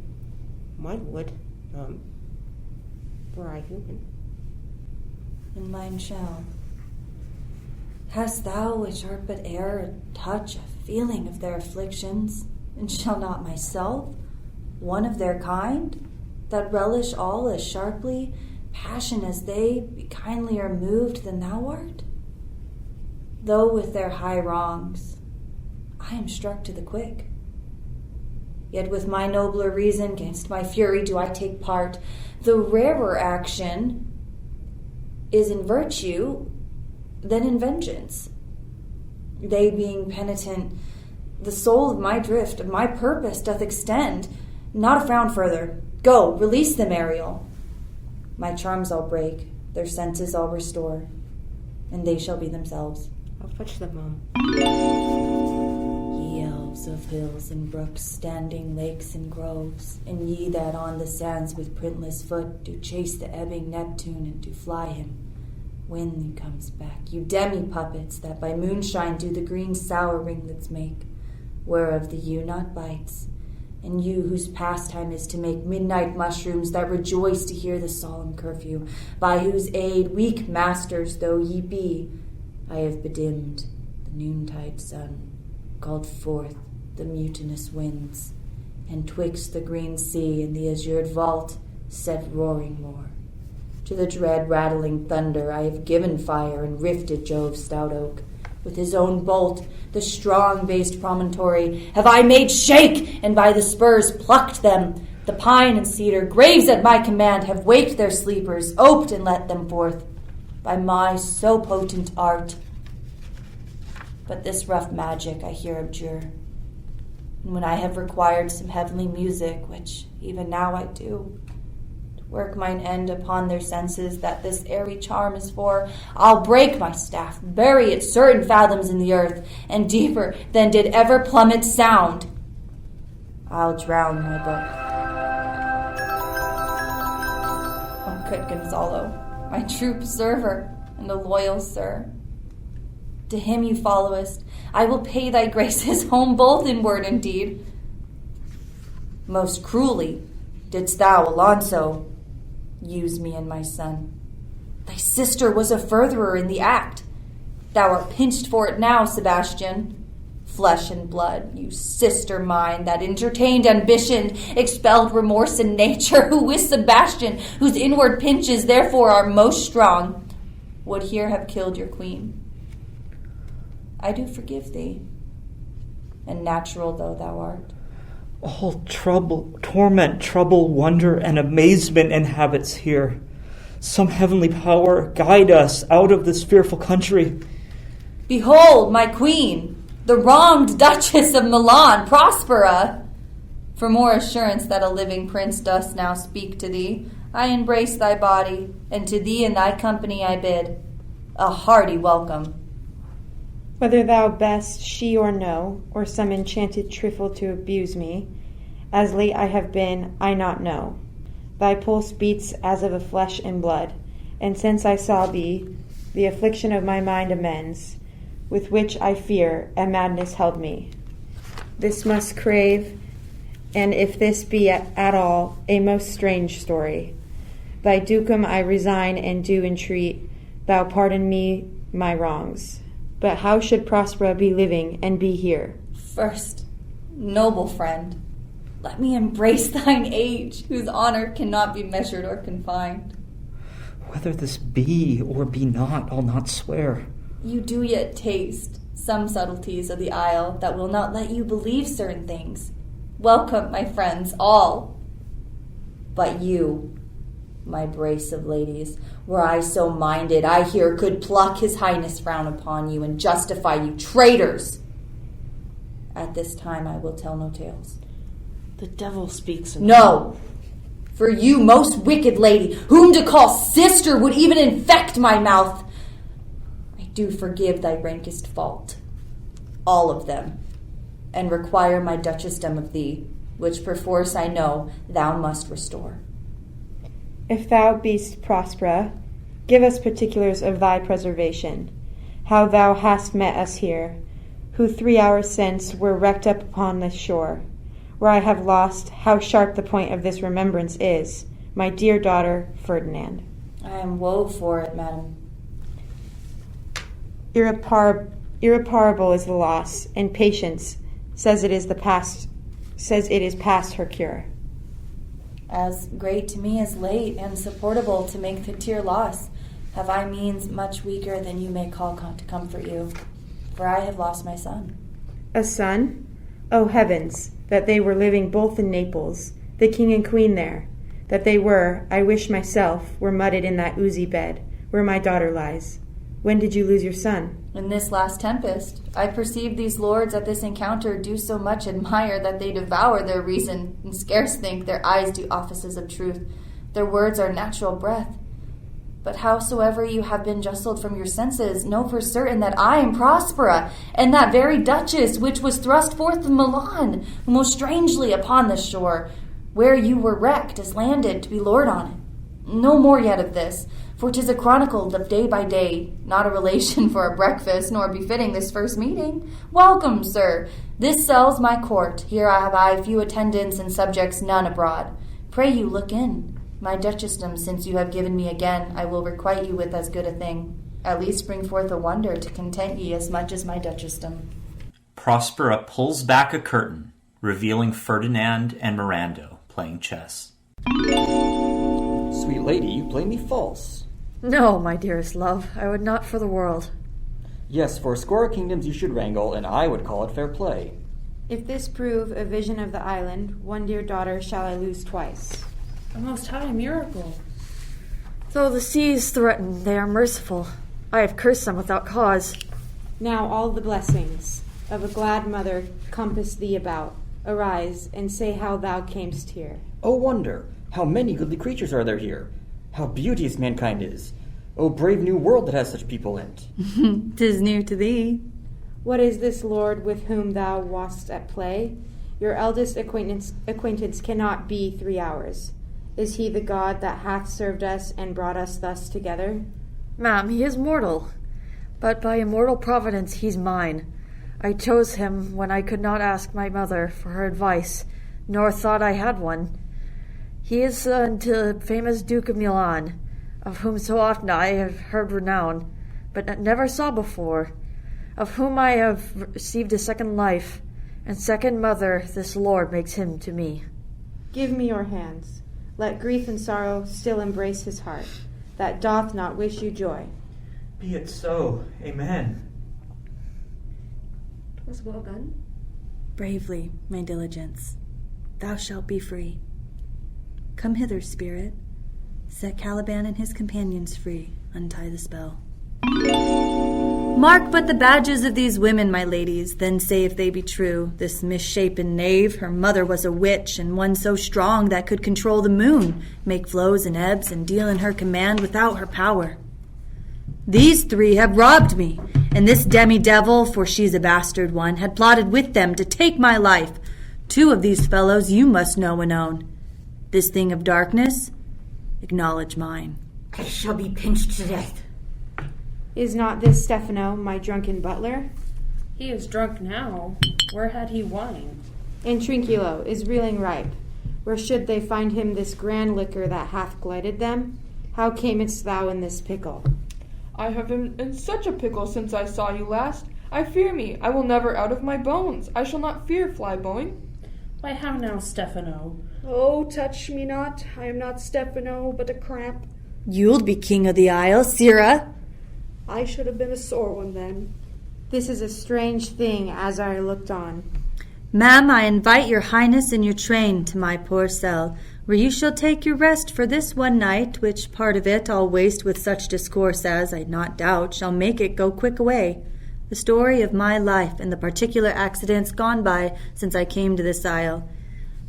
Mine would, were I human. And mine shall. Hast thou, which art but air, a touch, a feeling of their afflictions, and shall not myself, one of their kind, that relish all as sharply, passion as they, be kindlier moved than thou art? Though with their high wrongs, I am struck to the quick. Yet with my nobler reason, 'gainst my fury do I take part. The rarer action is in virtue than in vengeance. They being penitent, the soul of my drift, of my purpose doth extend. Not a frown further. Go, release them, Ariel. My charms I'll break, their senses I'll restore, and they shall be themselves. I'll fetch them, Mom. Ye elves of hills and brooks, standing lakes and groves, and ye that on the sands with printless foot do chase the ebbing Neptune and do fly him when he comes back, you demi-puppets that by moonshine do the green sour ringlets make, whereof the ewe not bites, and you whose pastime is to make midnight mushrooms that rejoice to hear the solemn curfew, by whose aid, weak masters though ye be, I have bedimmed the noontide sun, called forth the mutinous winds, and twixt the green sea and the azured vault set roaring more. To the dread rattling thunder I have given fire and rifted Jove's stout oak. With his own bolt, the strong-based promontory have I made shake, and by the spurs plucked them. The pine and cedar, graves at my command, have waked their sleepers, oped and let them forth, by my so potent art. But this rough magic I here abjure, and when I have required some heavenly music, which even now I do, work mine end upon their senses that this airy charm is for, I'll break my staff, bury it certain fathoms in the earth, and deeper than did ever plummet sound, I'll drown my book. Oh, good Gonzalo, my true preserver and a loyal sir. To him you followest, I will pay thy graces home both in word and deed. Most cruelly didst thou, Alonso, use me and my son. Thy sister was a furtherer in the act. Thou art pinched for it now, Sebastian. Flesh and blood, you sister mine, that entertained ambition, expelled remorse in nature, who with Sebastian, whose inward pinches therefore are most strong, would here have killed your queen. I do forgive thee, and natural though thou art. All trouble, torment, trouble, wonder, and amazement inhabits here. Some heavenly power guide us out of this fearful country. Behold, my queen, the wronged Duchess of Milan, Prospera. For more assurance that a living prince dost now speak to thee, I embrace thy body, and to thee and thy company I bid a hearty welcome. Whether thou best she or no, or some enchanted trifle to abuse me, as late I have been, I not know. Thy pulse beats as of a flesh and blood, and since I saw thee, the affliction of my mind amends, with which I fear a madness held me. This must crave, and if this be at all, a most strange story. Thy ducum I resign and do entreat, thou pardon me my wrongs. But how should Prospera be living and be here? First, noble friend, let me embrace thine age, whose honor cannot be measured or confined. Whether this be or be not, I'll not swear. You do yet taste some subtleties of the isle that will not let you believe certain things. Welcome, my friends, all. But you, my brace of ladies, were I so minded, I here could pluck his highness frown upon you and justify you traitors. At this time I will tell no tales. The devil speaks in No! For you, most wicked lady, whom to call sister would even infect my mouth, I do forgive thy rankest fault, all of them, and require my duchessdom of thee, which perforce I know thou must restore. If thou be'st Prospera, give us particulars of thy preservation, how thou hast met us here, who 3 hours since were wrecked up upon this shore, where I have lost how sharp the point of this remembrance is, my dear daughter Ferdinand. I am woe for it, madam. Irreparable is the loss, and patience says it is past her cure. As great to me as late, and supportable to make the tear loss, have I means much weaker than you may call to comfort you, for I have lost my son. A son? O heavens, that they were living both in Naples, the king and queen there, that they were, I wish myself, were mudded in that oozy bed, where my daughter lies. When did you lose your son? In this last tempest. I perceive these lords at this encounter do so much admire that they devour their reason, and scarce think their eyes do offices of truth. Their words are natural breath. But howsoever you have been justled from your senses, know for certain that I am Prospera, and that very duchess which was thrust forth of Milan, most strangely upon this shore, where you were wrecked, is landed to be lord on it. No more yet of this, for 'tis a chronicle of day by day, not a relation for a breakfast, nor befitting this first meeting. Welcome, sir. This cell's my court. Here have I few attendants and subjects, none abroad. Pray you look in. My duchessdom, since you have given me again, I will requite you with as good a thing. At least bring forth a wonder to content ye as much as my duchessdom. Prospera pulls back a curtain, revealing Ferdinand and Mirando playing chess. Sweet lady, you play me false. No, my dearest love, I would not for the world. Yes, for a score of kingdoms you should wrangle, and I would call it fair play. If this prove a vision of the island, one dear daughter shall I lose twice. A most high miracle. Though the seas threaten, they are merciful. I have cursed them without cause. Now all the blessings of a glad mother compass thee about. Arise, and say how thou camest here. Oh wonder, how many goodly creatures are there here! How beauteous mankind is! Oh brave new world that has such people in't! 'Tis new to thee. What is this lord with whom thou wast at play? Your eldest acquaintance cannot be 3 hours. Is he the god that hath served us and brought us thus together? Ma'am, he is mortal, but by immortal providence he's mine. I chose him when I could not ask my mother for her advice, nor thought I had one. He is son to the famous Duke of Milan, of whom so often I have heard renown, but never saw before, of whom I have received a second life, and second mother this Lord makes him to me. Give me your hands. Let grief and sorrow still embrace his heart, that doth not wish you joy. Be it so. Amen. 'Twas well done. Bravely, my diligence. Thou shalt be free. Come hither, spirit. Set Caliban and his companions free. Untie the spell. Mark but the badges of these women, my ladies, then say if they be true. This misshapen knave, her mother was a witch, and one so strong that could control the moon, make flows and ebbs, and deal in her command without her power. These 3 have robbed me, and this demi-devil, for she's a bastard one, had plotted with them to take my life. 2 of these fellows you must know and own. This thing of darkness, acknowledge mine. I shall be pinched to death. Is not this Stefano, my drunken butler? He is drunk now. Where had he wine? And Trinculo is reeling ripe. Where should they find him this grand liquor that hath glided them? How camest thou in this pickle? I have been in such a pickle since I saw you last. I fear me, I will never out of my bones. I shall not fear fly-boing. Why, how now, Stefano? Oh, touch me not. I am not Stefano, but a cramp. You'll be king of the isle, Sirrah. I should have been a sore one then. This is a strange thing as I looked on. Ma'am, I invite your highness in your train to my poor cell, where you shall take your rest for this one night, which part of it I'll waste with such discourse as, I not doubt, shall make it go quick away. The story of my life and the particular accidents gone by since I came to this isle.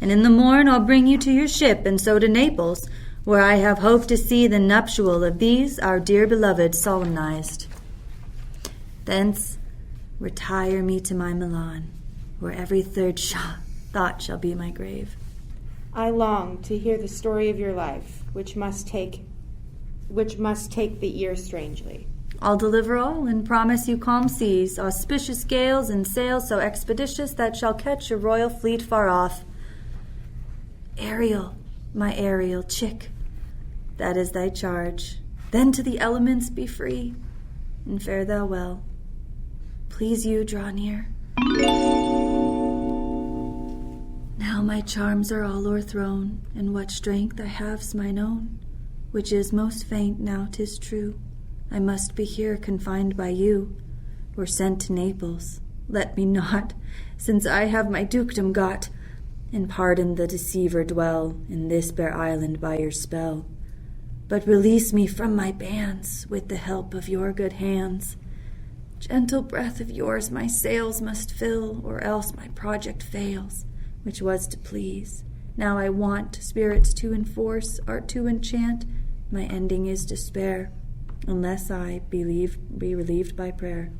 And in the morn I'll bring you to your ship, and so to Naples, where I have hoped to see the nuptial of these our dear beloved solemnized. Thence retire me to my Milan, where every third thought shall be my grave. I long to hear the story of your life, which must take the ear strangely. I'll deliver all, and promise you calm seas, auspicious gales, and sails so expeditious that shall catch your royal fleet far off. Ariel, my Ariel, chick, that is thy charge. Then to the elements be free, and fare thou well. Please you draw near. Now my charms are all o'erthrown, and what strength I have's mine own, which is most faint now 'tis true. I must be here confined by you, or sent to Naples. Let me not, since I have my dukedom got, and pardon the deceiver dwell in this bare island by your spell. But release me from my bands with the help of your good hands. Gentle breath of yours my sails must fill, or else my project fails, which was to please. Now I want spirits to enforce, art to enchant, my ending is despair, unless I be relieved by prayer,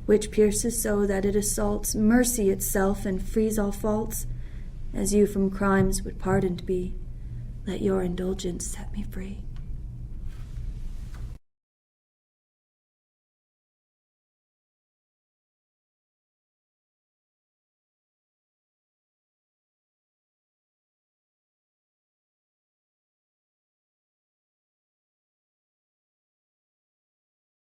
which pierces so that it assaults mercy itself and frees all faults. As you from crimes would pardoned be, let your indulgence set me free.